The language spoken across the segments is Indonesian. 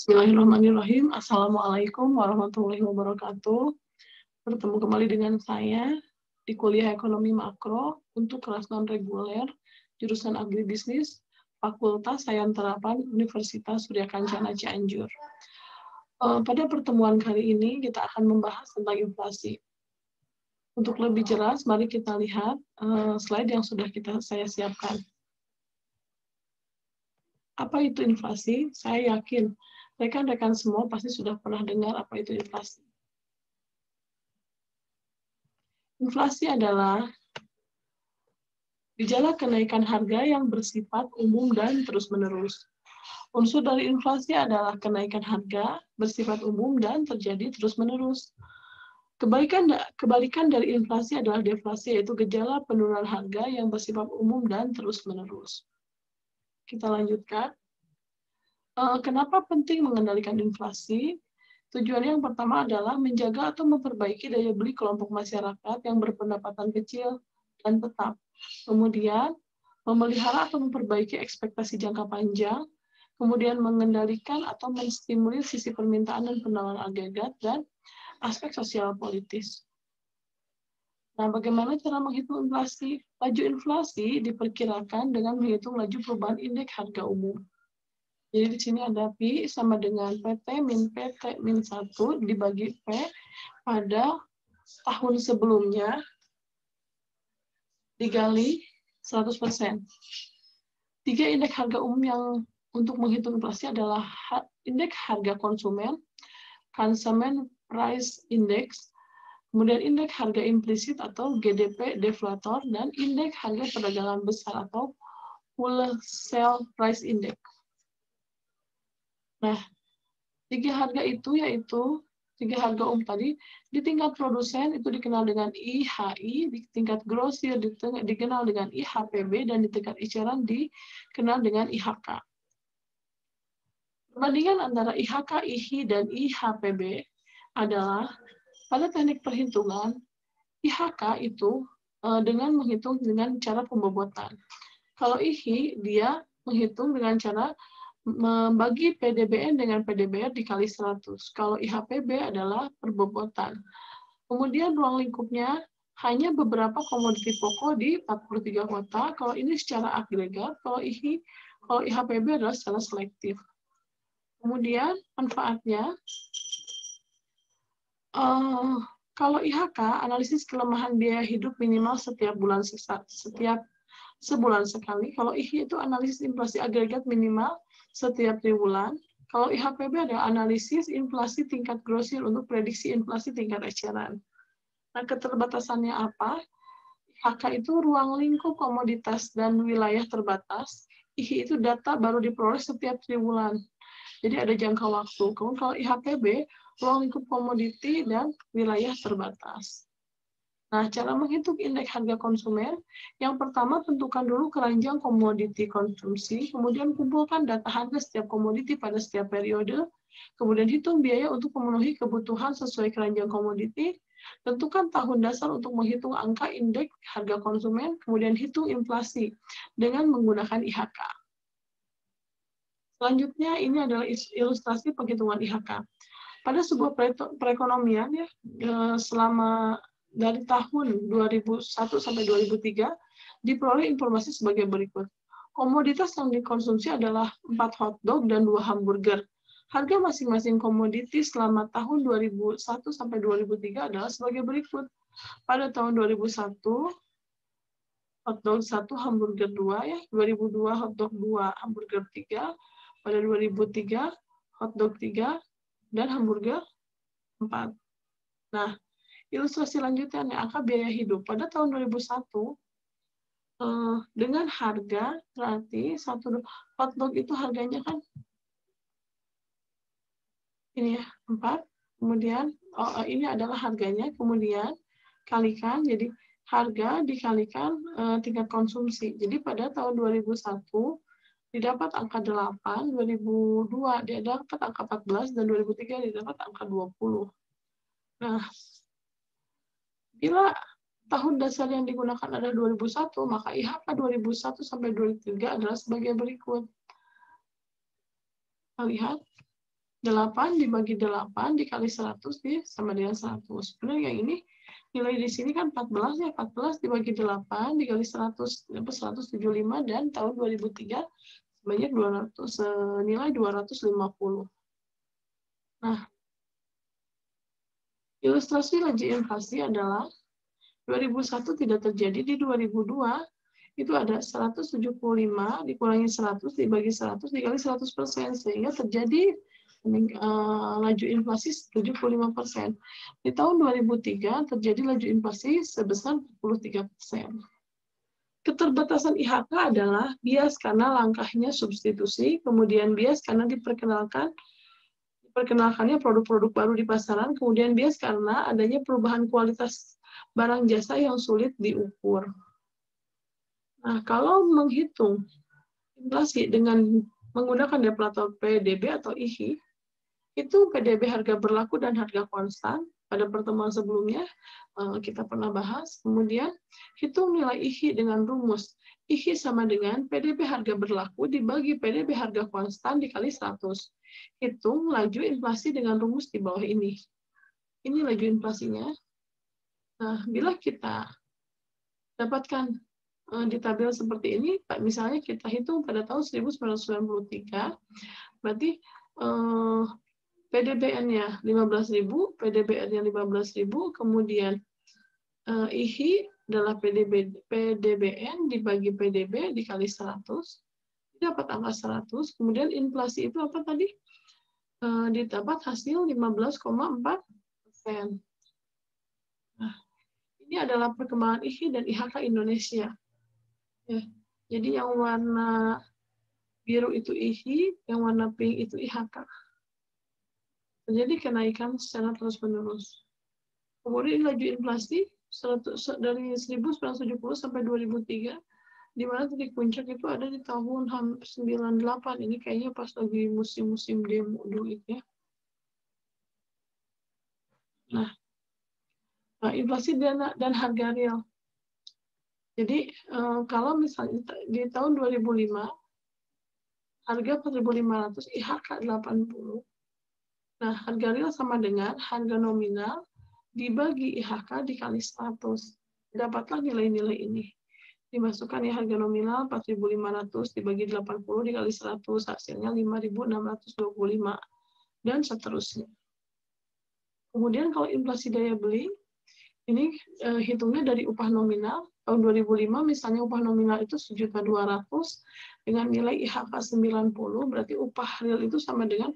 Bismillahirrahmanirrahim. Assalamualaikum warahmatullahi wabarakatuh. Bertemu kembali dengan saya di kuliah Ekonomi Makro untuk kelas non-reguler, jurusan Agribisnis, Fakultas Sains Terapan Universitas Surya Kencana Cianjur. Pada pertemuan kali ini kita akan membahas tentang inflasi. Untuk lebih jelas, mari kita lihat slide yang sudah saya siapkan. Apa itu inflasi? Saya yakin rekan-rekan semua pasti sudah pernah dengar apa itu inflasi. Inflasi adalah gejala kenaikan harga yang bersifat umum dan terus-menerus. Unsur dari inflasi adalah kenaikan harga bersifat umum dan terjadi terus-menerus. Kebalikan dari inflasi adalah deflasi, yaitu gejala penurunan harga yang bersifat umum dan terus-menerus. Kita lanjutkan. Kenapa penting mengendalikan inflasi? Tujuan yang pertama adalah menjaga atau memperbaiki daya beli kelompok masyarakat yang berpendapatan kecil dan tetap. Kemudian, memelihara atau memperbaiki ekspektasi jangka panjang, kemudian mengendalikan atau menstimulir sisi permintaan dan penawaran agregat, dan aspek sosial politis. Nah, bagaimana cara menghitung inflasi? Laju inflasi diperkirakan dengan menghitung laju perubahan indeks harga umum. Jadi di sini ada Pi sama dengan PT min 1 dibagi P pada tahun sebelumnya dikali 100%. Tiga indeks harga umum yang untuk menghitung inflasi adalah indeks harga konsumen, Consumer Price Index, kemudian indeks harga implisit atau GDP deflator, dan indeks harga perdagangan besar atau Wholesale Price Index. Nah, tiga harga itu yaitu tiga harga umum tadi di tingkat produsen itu dikenal dengan IHI, di tingkat grosir dikenal dengan IHPB, dan di tingkat eceran dikenal dengan IHK. Perbandingan antara IHK, IHI, dan IHPB adalah pada teknik perhitungan IHK itu dengan menghitung dengan cara pembobotan. Kalau IHI dia menghitung dengan cara membagi PDBN dengan PDBR dikali 100. Kalau IHPB adalah perbobotan. Kemudian ruang lingkupnya hanya beberapa komoditi pokok di 43 kota. Kalau ini secara agregat, kalau IHPB adalah secara selektif. Kemudian manfaatnya, kalau IHK, analisis kelemahan biaya hidup minimal setiap sebulan sekali. Kalau IHI itu analisis inflasi agregat minimal setiap triwulan. Kalau IHPB ada analisis inflasi tingkat grosir untuk prediksi inflasi tingkat eceran. Nah, keterbatasannya apa? IHK itu ruang lingkup komoditas dan wilayah terbatas. IHI itu data baru diperoleh setiap triwulan. Jadi ada jangka waktu. Kemudian kalau IHPB, ruang lingkup komoditi dan wilayah terbatas. Nah, cara menghitung indeks harga konsumen, yang pertama tentukan dulu keranjang komoditi konsumsi, kemudian kumpulkan data harga setiap komoditi pada setiap periode, kemudian hitung biaya untuk memenuhi kebutuhan sesuai keranjang komoditi, tentukan tahun dasar untuk menghitung angka indeks harga konsumen, kemudian hitung inflasi dengan menggunakan IHK. Selanjutnya, ini adalah ilustrasi penghitungan IHK. Pada sebuah perekonomian, selama dari tahun 2001 sampai 2003 diperoleh informasi sebagai berikut. Komoditas yang dikonsumsi adalah 4 hotdog dan 2 hamburger. Harga masing-masing komoditi selama tahun 2001 sampai 2003 adalah sebagai berikut. Pada tahun 2001 hotdog 1, hamburger 2 ya. 2002 hotdog 2, hamburger 3. Pada 2003 hotdog 3 dan hamburger 4. Nah, ilustrasi lanjutnya, angka biaya hidup. Pada tahun 2001, dengan harga, berarti satu hotdog itu harganya kan ini ya, 4. Kemudian, ini adalah harganya, kemudian kalikan, jadi harga dikalikan tingkat konsumsi. Jadi pada tahun 2001, didapat angka 8, 2002 didapat angka 14, dan 2003 didapat angka 20. Nah, bila tahun dasar yang digunakan adalah 2001, maka IHK 2001 sampai 2003 adalah sebagai berikut. Kita lihat. 8 dibagi 8 dikali 100 sama dengan 100. Benar yang ini nilai di sini kan 14 ya, 14 dibagi 8 dikali 100, 175 dan tahun 2003 sebanyak 200 nilai 250. Nah, ilustrasi laju inflasi adalah 2001 tidak terjadi, di 2002 itu ada 175 dikurangi 100 dibagi 100 dikali 100%, sehingga terjadi laju inflasi 75%. Di tahun 2003 terjadi laju inflasi sebesar 43%. Keterbatasan IHK adalah bias karena langkahnya substitusi, kemudian bias karena diperkenalkannya produk-produk baru di pasaran, kemudian bias karena adanya perubahan kualitas barang jasa yang sulit diukur. Nah, kalau menghitung inflasi dengan menggunakan deflator PDB atau IHI, itu PDB harga berlaku dan harga konstan. Pada pertemuan sebelumnya kita pernah bahas. Kemudian hitung nilai IHI dengan rumus. IHI sama dengan PDB harga berlaku dibagi PDB harga konstan dikali 100. Hitung laju inflasi dengan rumus di bawah ini. Ini laju inflasinya. Nah, bila kita dapatkan di tabel seperti ini, misalnya kita hitung pada tahun 1993, berarti PDBN-nya 15.000, PDBN-nya 15.000, kemudian IHI adalah PDBN dibagi PDB dikali 100, dapat angka 100, kemudian inflasi itu apa tadi? Didapat hasil 15,4%. Nah, ini adalah perkembangan IHI dan IHK Indonesia. Ya, jadi yang warna biru itu IHI, yang warna pink itu IHK. Terjadi kenaikan secara terus-menerus. Kemudian laju inflasi dari 1970 sampai 2003, di mana titik puncak itu ada di tahun 98. Ini kayaknya pas lagi musim-musim demo dulu itu ya. Nah, inflasi dan harga real. Jadi kalau misalnya di tahun 2005 harga 4.500, IHK 80. Nah, harga real sama dengan harga nominal dibagi IHK dikali 100. Dapatlah nilai-nilai ini. Dimasukkan ya harga nominal 4.500 dibagi 80 dikali 100, hasilnya 5.625 dan seterusnya. Kemudian kalau inflasi daya beli, ini hitungnya dari upah nominal. Tahun 2005 misalnya upah nominal itu 1.200.000 dengan nilai IHK 90, berarti upah real itu sama dengan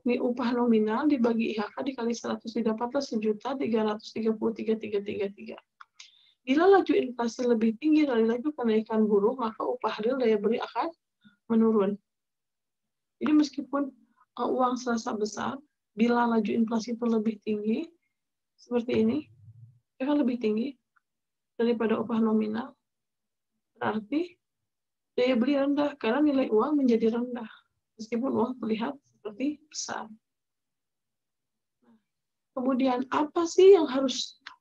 upah nominal dibagi IHK dikali 100, didapatlah 1.333.333. Bila laju inflasi lebih tinggi dari laju kenaikan buruh, maka upah real daya beli akan menurun. Jadi meskipun uang serasa besar, bila laju inflasi itu lebih tinggi, seperti ini, ya kan lebih tinggi daripada upah nominal, berarti daya beli rendah karena nilai uang menjadi rendah, meskipun uang terlihat seperti besar. Kemudian apa sih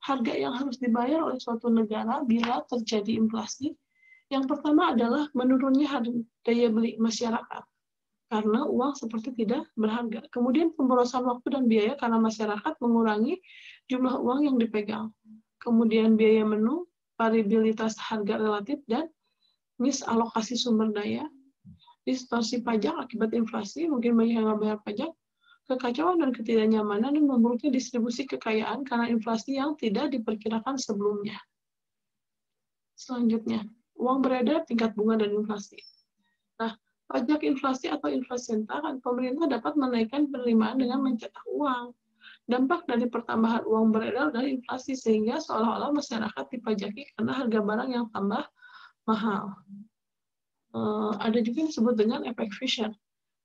harga yang harus dibayar oleh suatu negara bila terjadi inflasi? Yang pertama adalah menurunnya daya beli masyarakat karena uang seperti tidak berharga. Kemudian pemborosan waktu dan biaya karena masyarakat mengurangi jumlah uang yang dipegang. Kemudian biaya menu, variabilitas harga relatif, dan misalokasi sumber daya. Distorsi pajak akibat inflasi, mungkin banyak yang nggak bayar pajak. Kekacauan dan ketidaknyamanan dan memburuknya distribusi kekayaan karena inflasi yang tidak diperkirakan sebelumnya. Selanjutnya, uang beredar, tingkat bunga, dan inflasi. Nah, pajak inflasi atau inflasenta, pemerintah dapat menaikkan penerimaan dengan mencetak uang. Dampak dari pertambahan uang beredar dari inflasi, sehingga seolah-olah masyarakat dipajaki karena harga barang yang tambah mahal. Ada juga yang disebut dengan efek Fisher.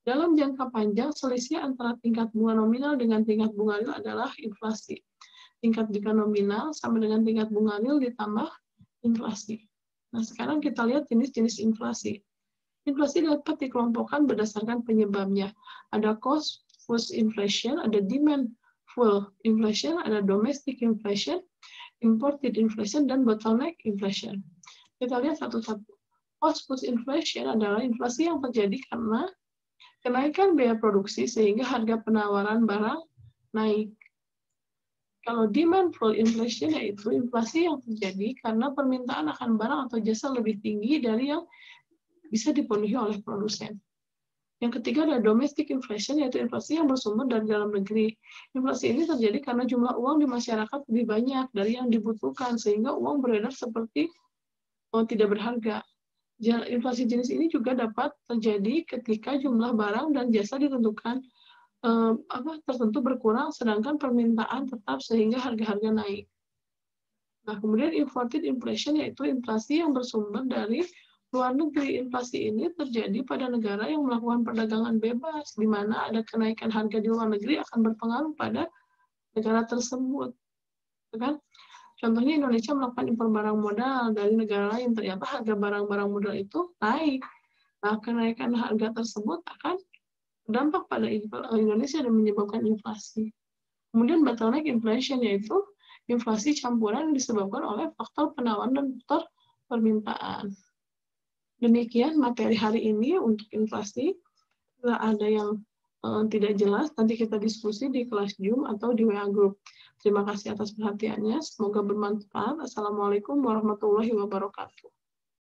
Dalam jangka panjang, selisih antara tingkat bunga nominal dengan tingkat bunga real adalah inflasi. Tingkat bunga nominal sama dengan tingkat bunga real ditambah inflasi. Nah, sekarang kita lihat jenis-jenis inflasi. Inflasi dapat dikelompokkan berdasarkan penyebabnya. Ada cost push inflation, ada demand pull inflation, ada domestic inflation, imported inflation, dan bottleneck inflation. Kita lihat satu-satu. Cost push inflation adalah inflasi yang terjadi karena Kenaikan biaya produksi sehingga harga penawaran barang naik. Kalau demand pull inflation yaitu inflasi yang terjadi karena permintaan akan barang atau jasa lebih tinggi dari yang bisa dipenuhi oleh produsen. Yang ketiga adalah domestic inflation, yaitu inflasi yang bersumber dari dalam negeri. Inflasi ini terjadi karena jumlah uang di masyarakat lebih banyak dari yang dibutuhkan, sehingga uang beredar seperti tidak berharga. Inflasi jenis ini juga dapat terjadi ketika jumlah barang dan jasa ditentukan tertentu berkurang, sedangkan permintaan tetap sehingga harga-harga naik. Nah, kemudian imported inflation yaitu inflasi yang bersumber dari luar negeri. Inflasi ini terjadi pada negara yang melakukan perdagangan bebas, di mana ada kenaikan harga di luar negeri akan berpengaruh pada negara tersebut. Kan? Contohnya Indonesia melakukan impor barang modal dari negara lain, ternyata harga barang-barang modal itu naik. Nah, kenaikan harga tersebut akan berdampak pada Indonesia dan menyebabkan inflasi. Kemudian bottleneck inflation yaitu inflasi campuran yang disebabkan oleh faktor penawaran dan faktor permintaan. Demikian materi hari ini untuk inflasi. Jika ada yang tidak jelas, nanti kita diskusi di kelas Zoom atau di WA Group. Terima kasih atas perhatiannya. Semoga bermanfaat. Assalamualaikum warahmatullahi wabarakatuh.